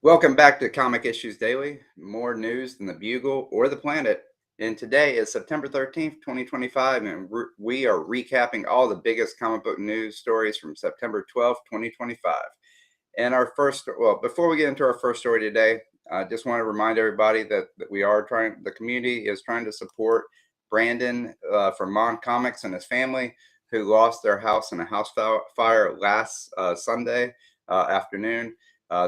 Welcome back to Comic Issues Daily. More news than the Bugle or the Planet. And today is September 13th, 2025, and we are recapping all the biggest comic book news stories from September 12th, 2025. And before we get into our first story today, I just want to remind everybody that the community is trying to support Brandon from Mon Comics and his family, who lost their house in a house fire last Sunday afternoon.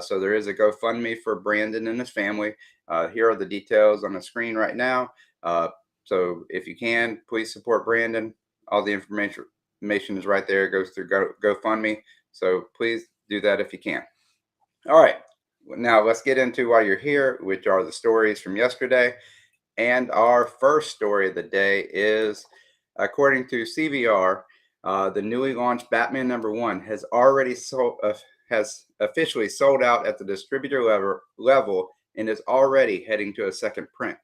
So there is a GoFundMe for Brandon and his family. Here are the details on the screen right now. So if you can, please support Brandon. All the information is right there. It goes through GoFundMe. So please do that if you can. All right. Now let's get into why you're here, which are the stories from yesterday. And our first story of the day is, according to CBR, the newly launched Batman #1 has officially sold out at the distributor level and is already heading to a second print.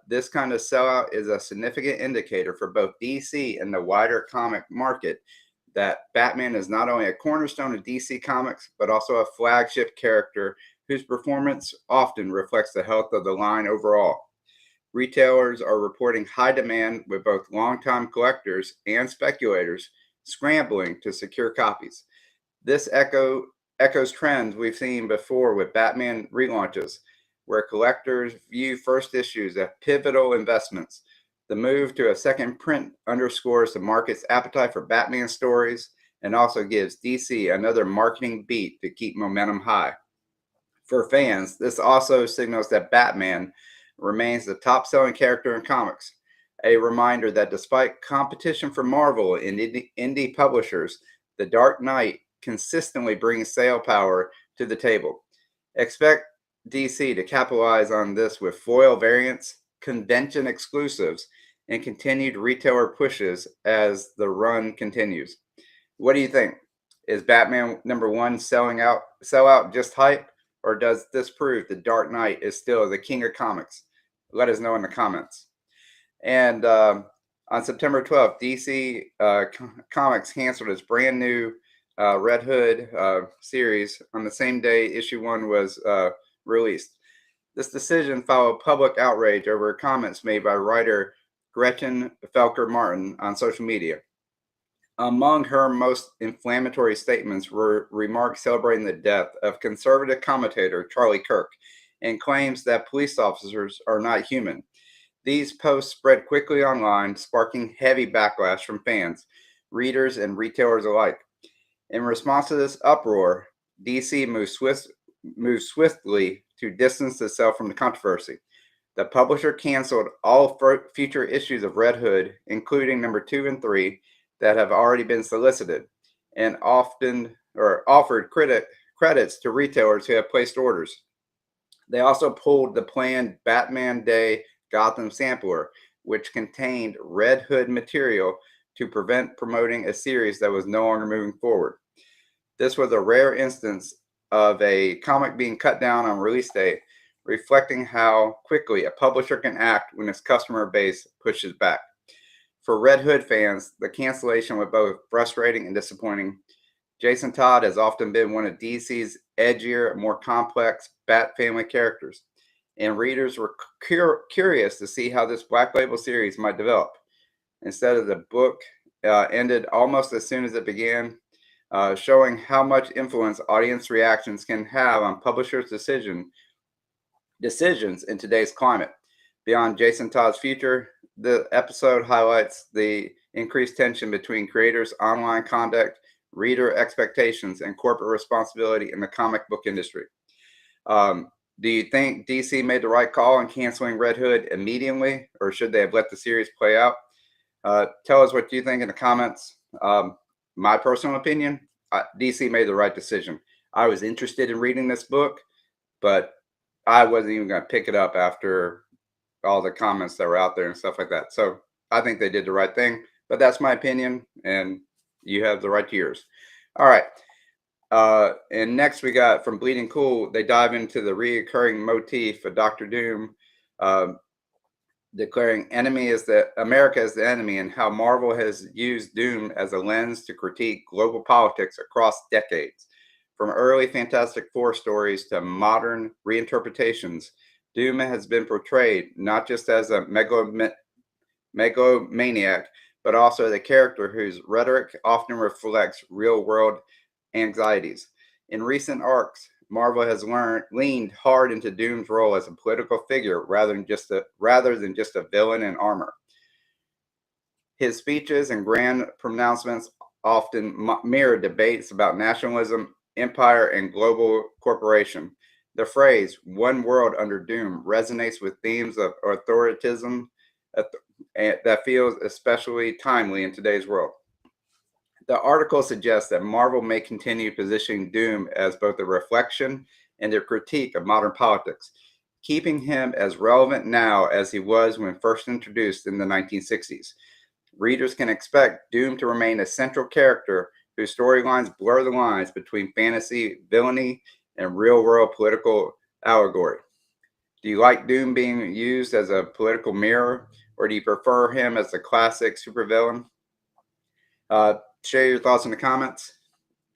This kind of sellout is a significant indicator for both DC and the wider comic market that Batman is not only a cornerstone of DC Comics, but also a flagship character whose performance often reflects the health of the line overall. Retailers are reporting high demand, with both longtime collectors and speculators scrambling to secure copies. This echoes trends we've seen before with Batman relaunches, where collectors view first issues as pivotal investments. The move to a second print underscores the market's appetite for Batman stories and also gives DC another marketing beat to keep momentum high. For fans, this also signals that Batman remains the top-selling character in comics, a reminder that despite competition from Marvel and indie publishers, The Dark Knight consistently brings sale power to the table. Expect DC to capitalize on this with foil variants, convention exclusives, and continued retailer pushes as the run continues. What do you think? Is Batman #1 sell out just hype, or does this prove The Dark Knight is still the king of comics? Let us know in the comments. And on September 12th, DC Comics canceled its brand new Red Hood series on the same day issue 1 was released. This decision followed public outrage over comments made by writer Gretchen Felker Martin on social media. Among her most inflammatory statements were remarks celebrating the death of conservative commentator Charlie Kirk and claims that police officers are not human. These posts spread quickly online, sparking heavy backlash from fans, readers, and retailers alike. In response to this uproar, DC moved swiftly to distance itself from the controversy. The publisher canceled all future issues of Red Hood, including #2 and 3, that have already been solicited, and offered credits to retailers who have placed orders. They also pulled the planned Batman Day Gotham sampler, which contained Red Hood material, to prevent promoting a series that was no longer moving forward. This was a rare instance of a comic being cut down on release day, reflecting how quickly a publisher can act when its customer base pushes back. For Red Hood fans, the cancellation was both frustrating and disappointing. Jason Todd has often been one of DC's edgier, more complex Bat family characters, and readers were curious to see how this Black Label series might develop. Instead, of the book ended almost as soon as it began, showing how much influence audience reactions can have on publishers' decisions in today's climate. Beyond Jason Todd's future, the episode highlights the increased tension between creators' online conduct, reader expectations, and corporate responsibility in the comic book industry. Do you think DC made the right call in canceling Red Hood immediately, or should they have let the series play out? Tell us what you think in the comments. My personal opinion, DC made the right decision. I was interested in reading this book, but I wasn't even going to pick it up after all the comments that were out there and stuff like that. So I think they did the right thing, but that's my opinion, and you have the right to yours. All right. And next we got from Bleeding Cool, they dive into the reoccurring motif of Dr. Doom, declaring America is the enemy, and how Marvel has used Doom as a lens to critique global politics across decades. From early Fantastic Four stories to modern reinterpretations, Doom has been portrayed not just as a megalomaniac, but also as a character whose rhetoric often reflects real world anxieties. In recent arcs, Marvel has leaned hard into Doom's role as a political figure rather than just a villain in armor. His speeches and grand pronouncements often mirror debates about nationalism, empire, and global corporation. The phrase "one world under Doom" resonates with themes of authoritism that feels especially timely in today's world. The article suggests that Marvel may continue positioning Doom as both a reflection and a critique of modern politics, keeping him as relevant now as he was when first introduced in the 1960s. Readers can expect Doom to remain a central character whose storylines blur the lines between fantasy, villainy, and real-world political allegory. Do you like Doom being used as a political mirror, or do you prefer him as a classic supervillain? Share your thoughts in the comments.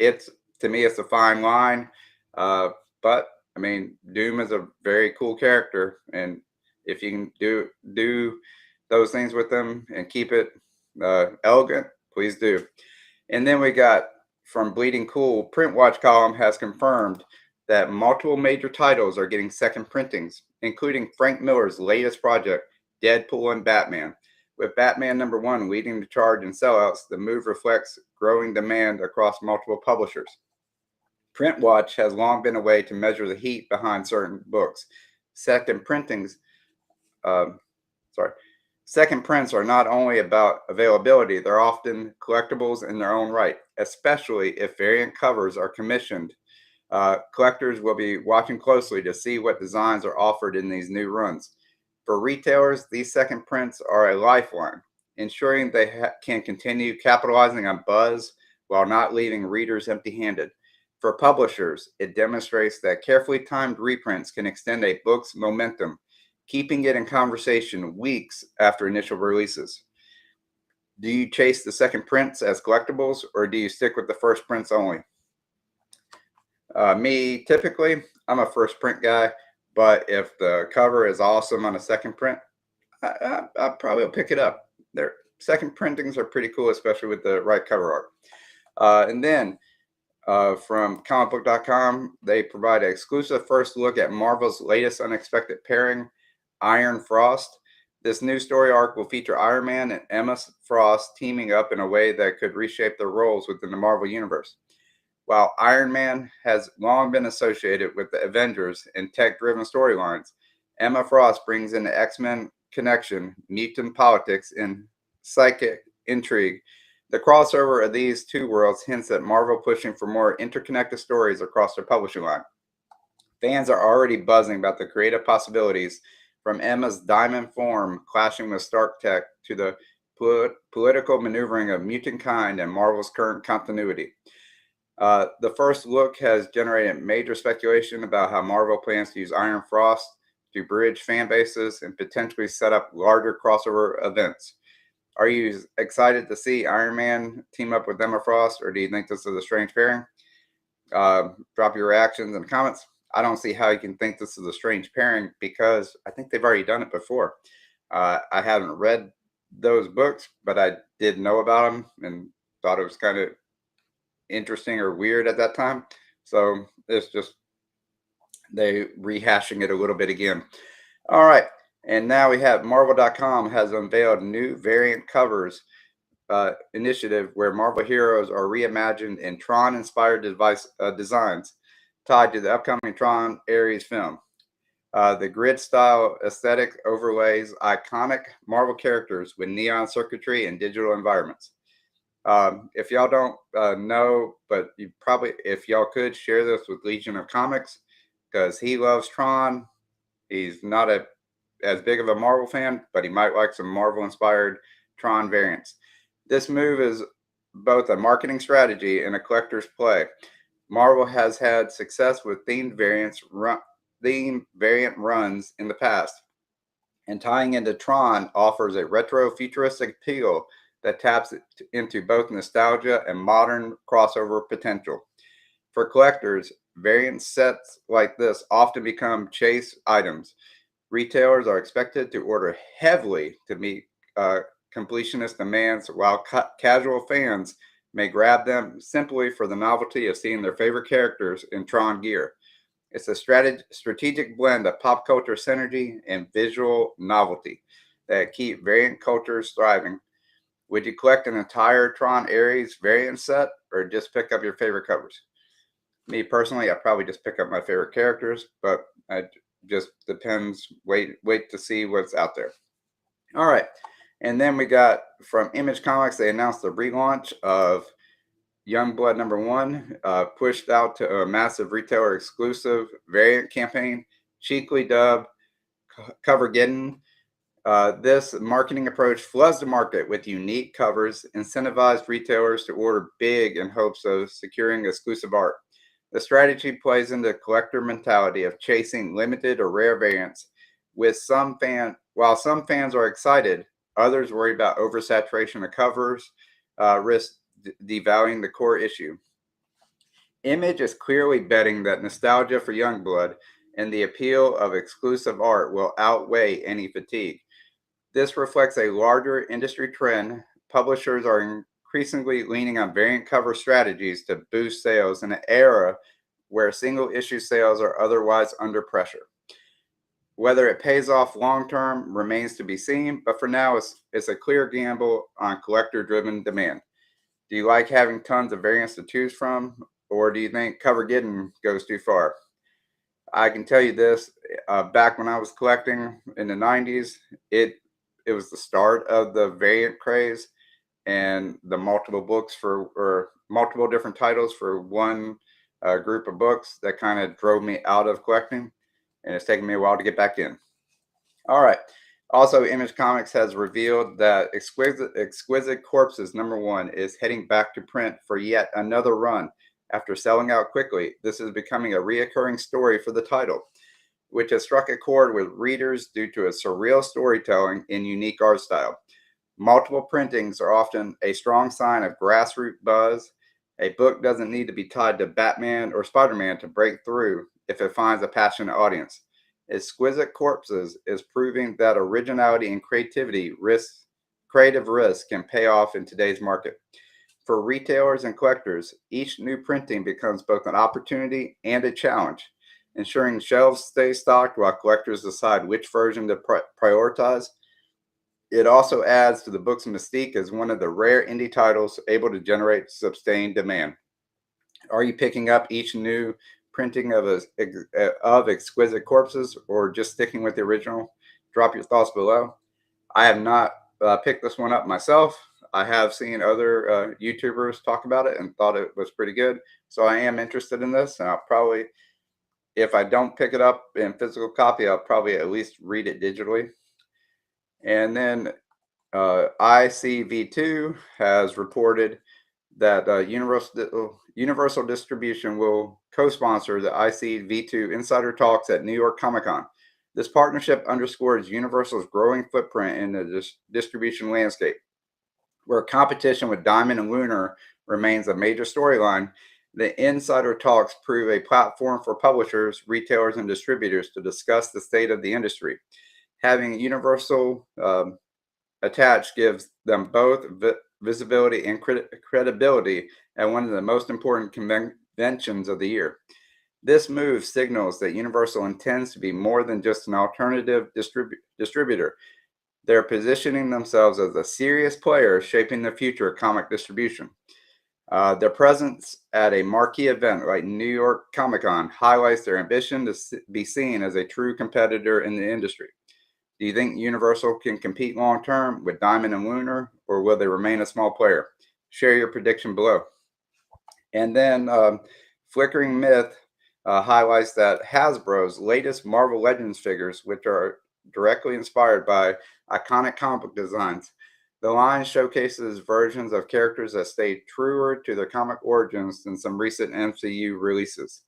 To me, it's a fine line, but I mean, Doom is a very cool character, and if you can do those things with them and keep it elegant, please do. And then we got from Bleeding Cool, Print Watch column has confirmed that multiple major titles are getting second printings, including Frank Miller's latest project, Deadpool and Batman. With Batman #1 leading the charge in sellouts, the move reflects growing demand across multiple publishers. Print Watch has long been a way to measure the heat behind certain books. Second prints are not only about availability, they're often collectibles in their own right, especially if variant covers are commissioned. Collectors will be watching closely to see what designs are offered in these new runs. For retailers, these second prints are a lifeline, ensuring they can continue capitalizing on buzz while not leaving readers empty-handed. For publishers, it demonstrates that carefully timed reprints can extend a book's momentum, keeping it in conversation weeks after initial releases. Do you chase the second prints as collectibles, or do you stick with the first prints only? Me, typically, I'm a first print guy, but if the cover is awesome on a second print, I probably will pick it up. Their second printings are pretty cool, especially with the right cover art. And then from comicbook.com, they provide an exclusive first look at Marvel's latest unexpected pairing, Iron Frost. This new story arc will feature Iron Man and Emma Frost teaming up in a way that could reshape their roles within the Marvel Universe. While Iron Man has long been associated with the Avengers and tech-driven storylines, Emma Frost brings in the X-Men connection, mutant politics, and psychic intrigue. The crossover of these two worlds hints at Marvel pushing for more interconnected stories across their publishing line. Fans are already buzzing about the creative possibilities, from Emma's diamond form clashing with Stark tech to the political maneuvering of mutant kind and Marvel's current continuity. The first look has generated major speculation about how Marvel plans to use Iron Frost to bridge fan bases and potentially set up larger crossover events. Are you excited to see Iron Man team up with Emma Frost, or do you think this is a strange pairing? Drop your reactions in the comments. I don't see how you can think this is a strange pairing because I think they've already done it before. I haven't read those books, but I did know about them and thought it was kind of interesting or weird at that time. So it's just they rehashing it a little bit again. All right. And now we have Marvel.com has unveiled new variant covers initiative where Marvel heroes are reimagined in Tron-inspired designs tied to the upcoming Tron Ares film. The grid-style aesthetic overlays iconic Marvel characters with neon circuitry and digital environments. If y'all don't know, but you probably, if y'all could share this with Legion of Comics, because he loves Tron. He's not as big of a Marvel fan, but he might like some Marvel-inspired Tron variants. This move is both a marketing strategy and a collector's play. Marvel has had success with themed variant runs in the past, and tying into Tron offers a retro futuristic appeal that taps into both nostalgia and modern crossover potential. For collectors, variant sets like this often become chase items. Retailers are expected to order heavily to meet uh, completionist demands, while casual fans may grab them simply for the novelty of seeing their favorite characters in Tron gear. It's a strategic blend of pop culture synergy and visual novelty that keep variant cultures thriving. Would you collect an entire Tron Ares variant set or just pick up your favorite covers? Me personally, I probably just pick up my favorite characters, but it just depends. Wait to see what's out there. All right. And then we got from Image Comics, they announced the relaunch of Youngblood #1, pushed out to a massive retailer exclusive variant campaign, cheekily dubbed Covergeddon. This marketing approach floods the market with unique covers, incentivized retailers to order big in hopes of securing exclusive art. The strategy plays into the collector mentality of chasing limited or rare variants. While some fans are excited, others worry about oversaturation of covers, risk devaluing the core issue. Image is clearly betting that nostalgia for Youngblood and the appeal of exclusive art will outweigh any fatigue. This reflects a larger industry trend. Publishers are increasingly leaning on variant cover strategies to boost sales in an era where single issue sales are otherwise under pressure. Whether it pays off long term remains to be seen, but for now, it's a clear gamble on collector driven demand. Do you like having tons of variants to choose from, or do you think Covergeddon goes too far? I can tell you this: back when I was collecting in the '90s, it was the start of the variant craze, and the multiple books for or multiple different titles for one group of books that kind of drove me out of collecting, and it's taken me a while to get back in. All right. Also, Image Comics has revealed that Exquisite Corpses #1 is heading back to print for yet another run. After selling out quickly, this is becoming a reoccurring story for the title, which has struck a chord with readers due to its surreal storytelling and unique art style. Multiple printings are often a strong sign of grassroots buzz. A book doesn't need to be tied to Batman or Spider-Man to break through if it finds a passionate audience. Exquisite Corpses is proving that originality and creative risk can pay off in today's market. For retailers and collectors, each new printing becomes both an opportunity and a challenge, ensuring shelves stay stocked while collectors decide which version to prioritize. It also adds to the book's mystique as one of the rare indie titles able to generate sustained demand. Are you picking up each new printing of Exquisite Corpses, or just sticking with the original? Drop your thoughts below. I have not picked this one up myself. I have seen other YouTubers talk about it and thought it was pretty good. So I am interested in this, and I'll probably, if I don't pick it up in physical copy, I'll probably at least read it digitally. And then ICV2 has reported that Universal Distribution will co-sponsor the ICV2 Insider Talks at New York Comic Con. This partnership underscores Universal's growing footprint in the distribution landscape. Where competition with Diamond and Lunar remains a major storyline, the Insider Talks prove a platform for publishers, retailers, and distributors to discuss the state of the industry. Having Universal attached gives them both visibility and credibility at one of the most important conventions of the year. This move signals that Universal intends to be more than just an alternative distributor. They're positioning themselves as a serious player shaping the future of comic distribution. Their presence at a marquee event like New York Comic Con highlights their ambition to be seen as a true competitor in the industry. Do you think Universal can compete long term with Diamond and Lunar, or will they remain a small player? Share your prediction below. And then Flickering Myth highlights that Hasbro's latest Marvel Legends figures, which are directly inspired by iconic comic book designs. The line showcases versions of characters that stay truer to their comic origins than some recent MCU releases.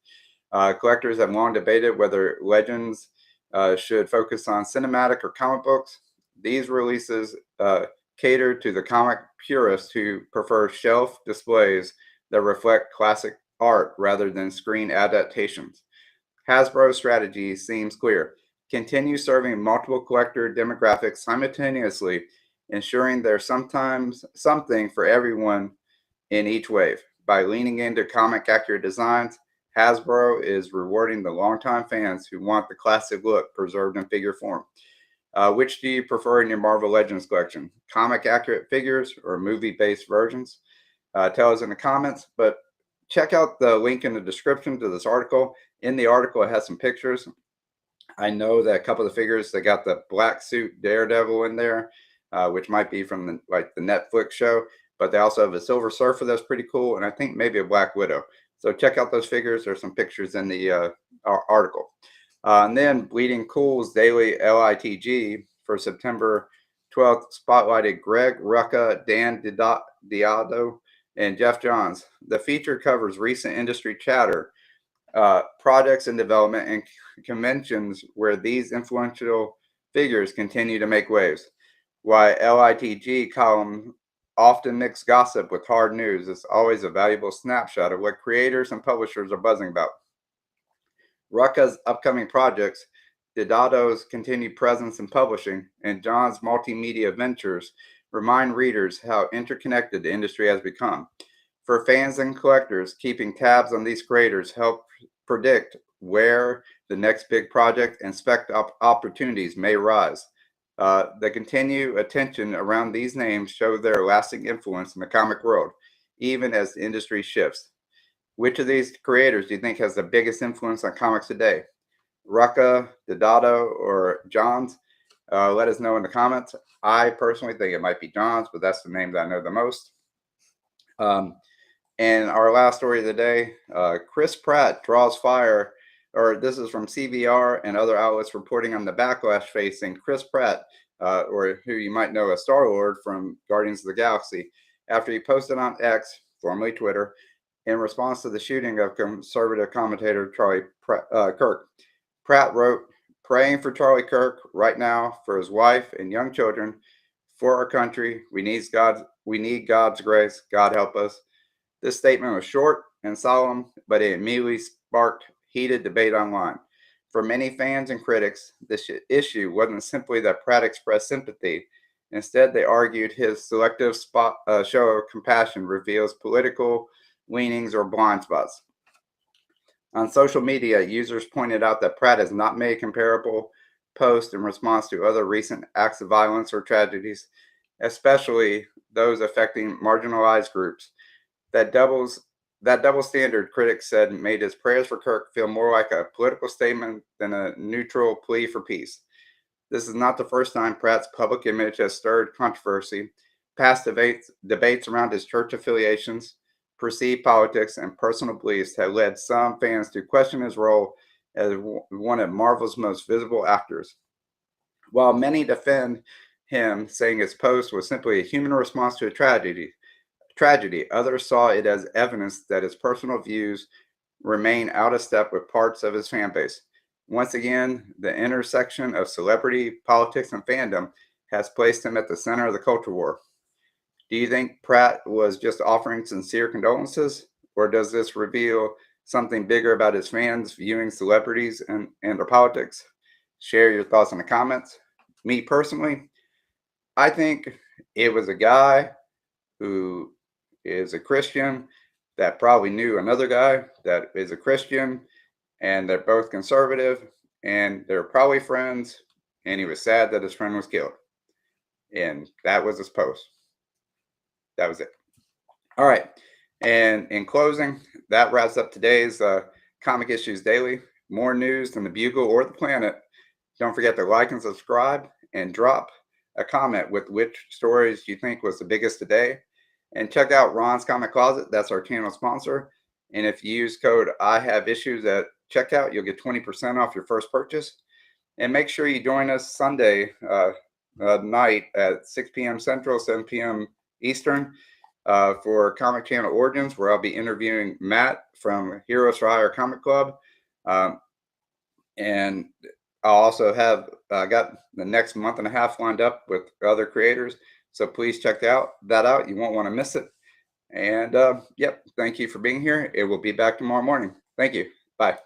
Collectors have long debated whether Legends should focus on cinematic or comic books. These releases cater to the comic purists who prefer shelf displays that reflect classic art rather than screen adaptations. Hasbro's strategy seems clear. Continue serving multiple collector demographics simultaneously, ensuring there's sometimes something for everyone in each wave. By leaning into comic accurate designs, Hasbro is rewarding the longtime fans who want the classic look preserved in figure form. Which do you prefer in your Marvel Legends collection? Comic accurate figures or movie based versions? Tell us in the comments. But check out the link in the description to this article. In the article, it has some pictures. I know that a couple of the figures, they got the black suit Daredevil in there, which might be from the Netflix show. But they also have a Silver Surfer that's pretty cool, and I think maybe a Black Widow. So check out those figures. There's some pictures in the article. And then Bleeding Cool's daily LITG for September 12th spotlighted Greg Rucka, Dan Diado, and Geoff Johns. The feature covers recent industry chatter, projects in development, and conventions where these influential figures continue to make waves. Why LITG column often mix gossip with hard news is always a valuable snapshot of what creators and publishers are buzzing about. Rucka's upcoming projects, Didado's continued presence in publishing, and John's multimedia ventures remind readers how interconnected the industry has become. For fans and collectors, keeping tabs on these creators help predict where the next big project and spec opportunities may rise. The continued attention around these names show their lasting influence in the comic world, even as the industry shifts. Which of these creators do you think has the biggest influence on comics today? Rucka, Didado, or Johns? Let us know in the comments. I personally think it might be Johns, but that's the name that I know the most. And our last story of the day, Chris Pratt draws fire, or this is from CBR and other outlets reporting on the backlash facing Chris Pratt, or who you might know as Star-Lord from Guardians of the Galaxy, after he posted on X, formerly Twitter, in response to the shooting of conservative commentator Charlie Kirk. Pratt wrote, "Praying for Charlie Kirk right now, for his wife and young children, for our country. We need God's grace. God help us." This statement was short and solemn, but it immediately sparked heated debate online. For many fans and critics, this issue wasn't simply that Pratt expressed sympathy. Instead, they argued his selective show of compassion reveals political leanings or blind spots. On social media, users pointed out that Pratt has not made comparable posts in response to other recent acts of violence or tragedies, especially those affecting marginalized groups. That double standard, critics said, made his prayers for Kirk feel more like a political statement than a neutral plea for peace. This is not the first time Pratt's public image has stirred controversy. Past debates around his church affiliations, perceived politics, and personal beliefs have led some fans to question his role as one of Marvel's most visible actors. While many defend him, saying his post was simply a human response to a tragedy, others saw it as evidence that his personal views remain out of step with parts of his fan base. Once again, the intersection of celebrity, politics, and fandom has placed him at the center of the culture war. Do you think Pratt was just offering sincere condolences, or does this reveal something bigger about his fans viewing celebrities and their politics? Share your thoughts in the comments. Me personally, I think it was a guy who is a Christian that probably knew another guy that is a Christian, and they're both conservative, and they're probably friends, and he was sad that his friend was killed. And that was his post. That was it. All right. And in closing, that wraps up today's Comic Issues Daily. More news than the Bugle or the Planet. Don't forget to like and subscribe, and drop a comment with which stories you think was the biggest today. And check out Ron's Comic Closet. That's our channel sponsor. And if you use code I Have Issues at checkout, you'll get 20% off your first purchase. And make sure you join us Sunday night at 6 p.m. Central, 7 p.m. Eastern for Comic Channel Origins, where I'll be interviewing Matt from Heroes for Hire Comic Club. And I'll also have got the next month and a half lined up with other creators. So please check that out. You won't want to miss it. And yep, thank you for being here. It will be back tomorrow morning. Thank you. Bye.